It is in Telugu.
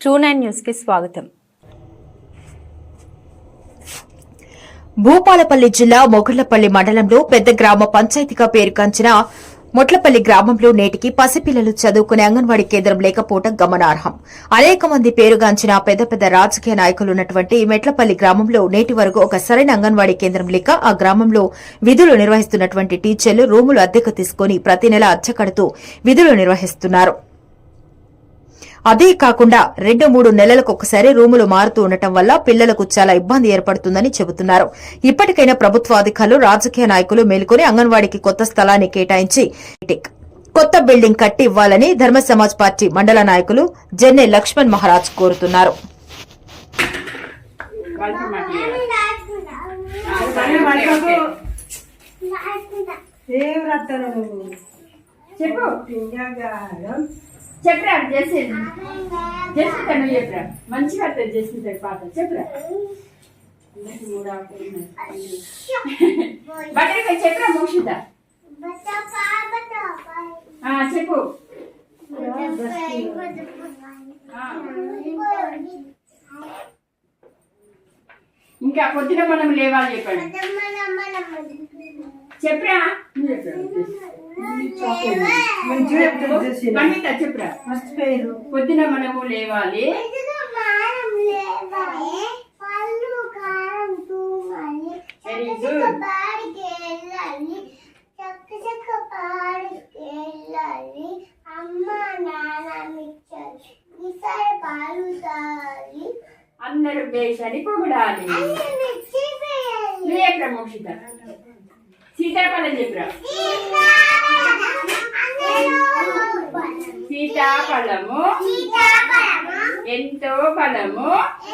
ట్రూ9 న్యూస్ కి స్వాగతం. భూపాలపల్లి జిల్లా మొగుళ్లపల్లి మండలంలో పెద్ద గ్రామ పంచాయతీగా పేరుగాంచిన మొట్లపల్లి గ్రామంలో నేటికి పసిపిల్లలు చదువుకునే అంగన్వాడీ కేంద్రం లేకపోవడం గమనార్హం. అనేక మంది పేరుగాంచిన పెద్ద పెద్ద రాజకీయ నాయకులున్నటువంటి మెట్లపల్లి గ్రామంలో నేటి వరకు ఒక సరైన అంగన్వాడీ కేంద్రం లేక ఆ గ్రామంలో విధులు నిర్వహిస్తున్నటువంటి టీచర్లు రూములు అద్దెకు తీసుకుని ప్రతి నెల అద్దె కడుతూ విధులు నిర్వహిస్తున్నారు. అదే కాకుండా 2-3 నెలలకు ఒకసారి రూములు మారుతూ ఉండటం వల్ల పిల్లలకు చాలా ఇబ్బంది ఏర్పడుతుందని చెబుతున్నారు. ఇప్పటికైనా ప్రభుత్వ అధికారులు, రాజకీయ నాయకులు మేల్కొని అంగన్వాడీకి కొత్త స్థలాన్ని కేటాయించి కొత్త బిల్డింగ్ కట్టి ఇవ్వాలని ధర్మ సమాజ్ పార్టీ మండల నాయకులు జెన్నె లక్ష్మణ్ మహారాజ్ కోరుతున్నారు. చెప్పరా చేసేది చేసింటాను చెప్పరా మంచిగా అర్థం చేసింటాడు పాట చెప్పరా బట్టలు చెప్పరా మోక్షిత చెప్పు ఇంకా పొద్దున మనం లేవాలి చెప్పండి చెప్పరా చెప్పరా పొద్దున మనము లేవాలి అందరూ దేశాన్ని పొగడాలి. మోక్షిత సీతాఫలం చెప్పరా సీతాఫలము ఎంతో ఫలము